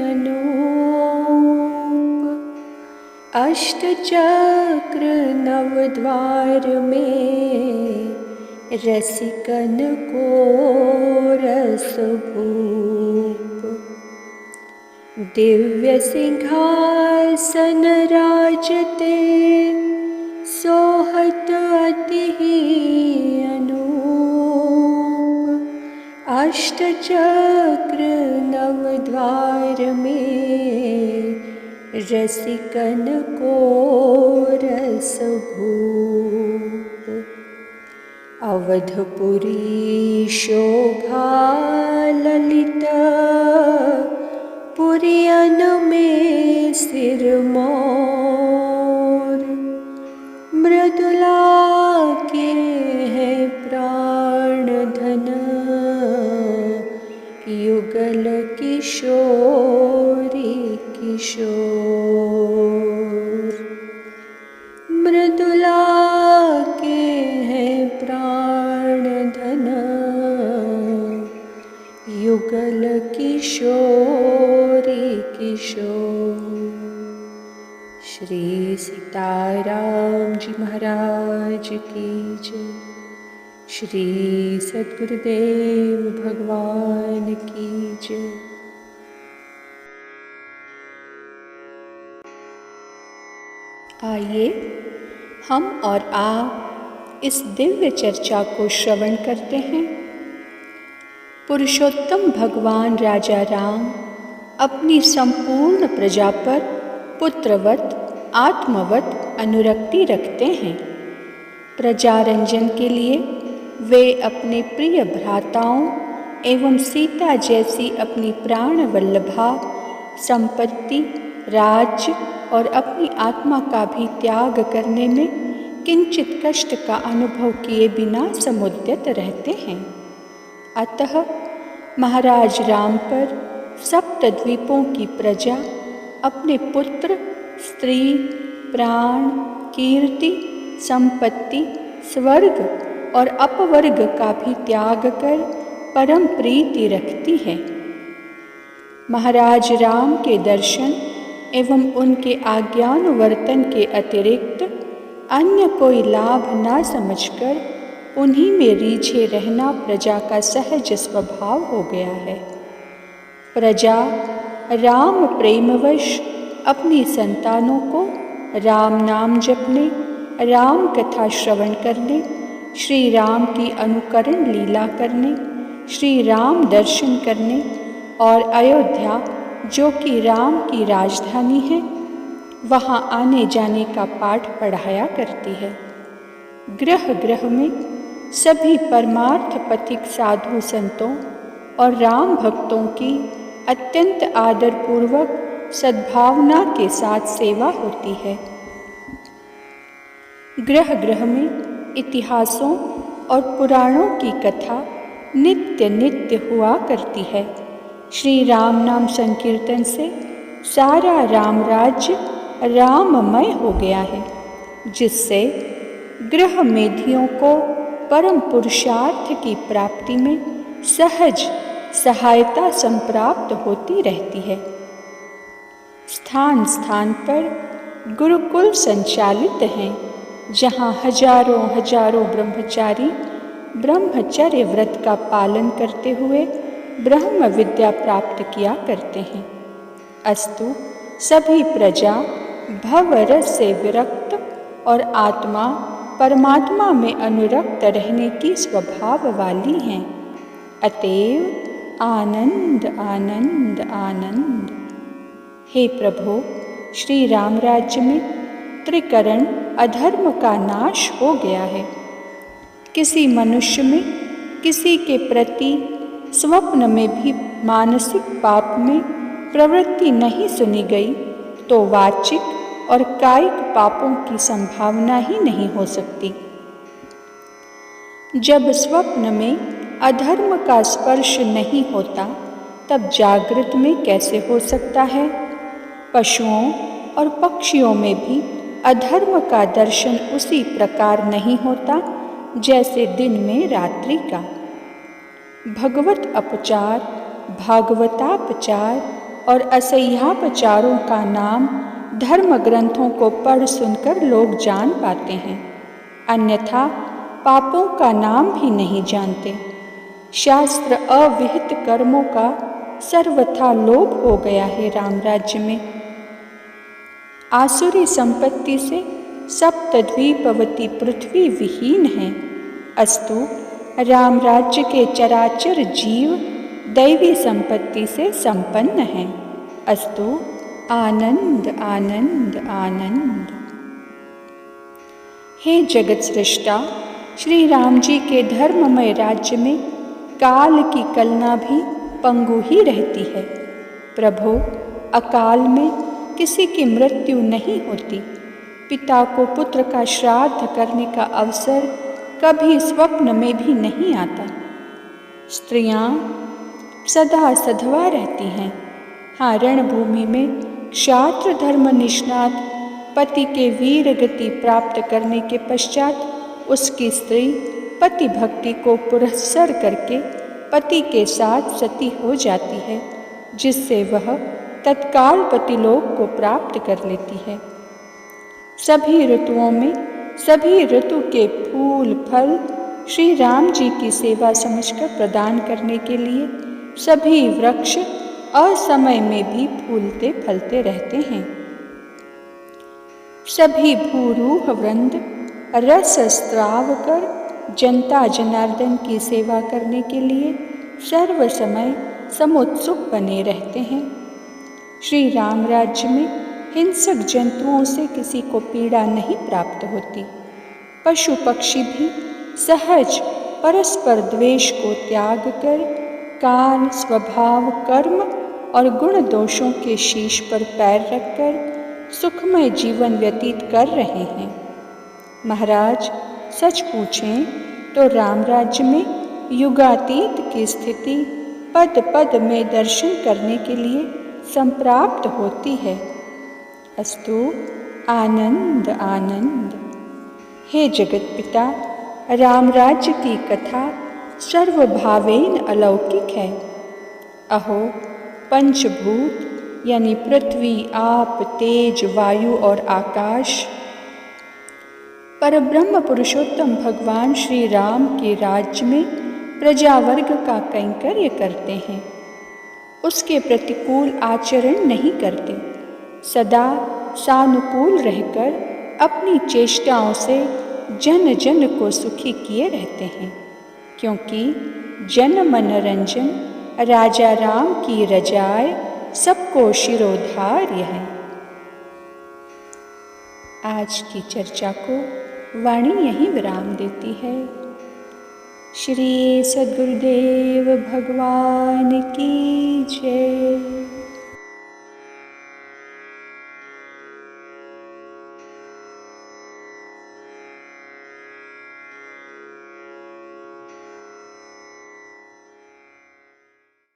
अनूप। अष्टचक्र नवद्वार में रसिकन को रस भूप। दिव्य सिंहासन राजते सोहत अति अनूप। अष्टचक्र नवद्वार में रसिकन को रस भूप। अवधपुरी शोभा ललित पुरियन में सिरमौर। मृदुला के हैं प्राण धन युगल किशोरी किशोर। मृदुला के हैं प्राण धन युगल किशोरी किशोर। श्री सीताराम जी महाराज की जय। श्री सद्गुरुदेव भगवान की जय। आइए हम और आप इस दिव्य चर्चा को श्रवण करते हैं। पुरुषोत्तम भगवान राजा राम अपनी संपूर्ण प्रजा पर पुत्रवत आत्मवत अनुरक्ति रखते हैं। प्रजारंजन के लिए वे अपने प्रिय भ्राताओं एवं सीता जैसी अपनी प्राण वल्लभा संपत्ति, राज्य और अपनी आत्मा का भी त्याग करने में किंचित कष्ट का अनुभव किए बिना समुद्यत रहते हैं। अतः महाराज राम पर सप्तद्वीपों की प्रजा अपने पुत्र, स्त्री, प्राण, कीर्ति, संपत्ति, स्वर्ग और अपवर्ग का भी त्याग कर परम प्रीति रखती है। महाराज राम के दर्शन एवं उनके आज्ञानुवर्तन के अतिरिक्त अन्य कोई लाभ न समझकर उन्हीं में रीझे रहना प्रजा का सहज स्वभाव हो गया है। प्रजा राम प्रेमवश अपनी संतानों को राम नाम जपने, राम कथा श्रवण करने, श्री राम की अनुकरण लीला करने, श्री राम दर्शन करने और अयोध्या जो कि राम की राजधानी है वहाँ आने जाने का पाठ पढ़ाया करती है। गृह गृह में सभी परमार्थ पथिक साधु संतों और राम भक्तों की अत्यंत आदरपूर्वक सद्भावना के साथ सेवा होती है। गृह गृह में इतिहासों और पुराणों की कथा नित्य नित्य हुआ करती है। श्री राम नाम संकीर्तन से सारा राम राज्य राममय हो गया है, जिससे गृह मेधियों को परम पुरुषार्थ की प्राप्ति में सहज सहायता संप्राप्त होती रहती है। स्थान स्थान पर गुरुकुल संचालित हैं, जहाँ हजारों हजारों ब्रह्मचारी ब्रह्मचर्य व्रत का पालन करते हुए ब्रह्म विद्या प्राप्त किया करते हैं। अस्तु सभी प्रजा भवरस से विरक्त और आत्मा परमात्मा में अनुरक्त रहने की स्वभाव वाली हैं। अतएव आनंद आनंद आनंद। हे प्रभो, श्री राम राज्य में त्रिकरण अधर्म का नाश हो गया है। किसी मनुष्य में किसी के प्रति स्वप्न में भी मानसिक पाप में प्रवृत्ति नहीं सुनी गई तो वाचिक और कायिक पापों की संभावना ही नहीं हो सकती। जब स्वप्न में अधर्म का स्पर्श नहीं होता तब जागृत में कैसे हो सकता है? पशुओं और पक्षियों में भी अधर्म का दर्शन उसी प्रकार नहीं होता जैसे दिन में रात्रि का। भगवत अपचार भागवतापचार और असह्यापचारों का नाम धर्म ग्रंथों को पढ़ सुनकर लोग जान पाते हैं, अन्यथा पापों का नाम भी नहीं जानते। शास्त्र अविहित कर्मों का सर्वथा लोप हो गया है राम राज्य में। आसुरी संपत्ति से सप्तद्वीपवती पृथ्वी विहीन है, अस्तु राम राज्य के चराचर जीव दैवी संपत्ति से संपन्न हैं, अस्तु आनंद आनंद आनंद। हे जगत सृष्टा, श्री राम जी के धर्ममय राज्य में काल की कलना भी पंगु ही रहती है। प्रभु, अकाल में किसी की मृत्यु नहीं होती। पिता को पुत्र का श्राद्ध करने का अवसर कभी स्वप्न में भी नहीं आता। स्त्रियां सदा सधवा रहती हैं। हाँ, रणभूमि में क्षात्र धर्म निष्णात पति के वीर गति प्राप्त करने के पश्चात उसकी स्त्री पति भक्ति को पुरस्सर करके पति के साथ सती हो जाती है, जिससे वह तत्काल पतिलोक को प्राप्त कर लेती है। सभी ऋतुओं में सभी ऋतु के फूल फल श्री राम जी की सेवा समझकर प्रदान करने के लिए सभी वृक्ष असमय में भी फूलते फलते रहते हैं। सभी भूरूह वृंद रस स्त्राव कर जनता जनार्दन की सेवा करने के लिए सर्व समय समुत्सुक बने रहते हैं। श्री राम राज्य में हिंसक जंतुओं से किसी को पीड़ा नहीं प्राप्त होती। पशु पक्षी भी सहज परस्पर द्वेष को त्याग कर काल, स्वभाव, कर्म और गुण दोषों के शीश पर पैर रखकर सुखमय जीवन व्यतीत कर रहे हैं। महाराज, सच पूछें तो राम राज्य में युगातीत की स्थिति पद पद में दर्शन करने के लिए संप्राप्त होती है, अस्तु आनंद आनंद। हे जगत पिता, राम राज्य की कथा सर्वभावेन अलौकिक है। अहो, पंचभूत यानी पृथ्वी, आप, तेज, वायु और आकाश परब्रह्म पुरुषोत्तम भगवान श्री राम के राज्य में प्रजा वर्ग का कैंकर्य करते हैं, उसके प्रतिकूल आचरण नहीं करते, सदा सानुकूल रहकर अपनी चेष्टाओं से जन जन को सुखी किए रहते हैं, क्योंकि जन मनोरंजन राजा राम की रजाए सबको शिरोधार्य है। आज की चर्चा को वाणी यहीं विराम देती है। श्री सद्गुरुदेव भगवान की जय।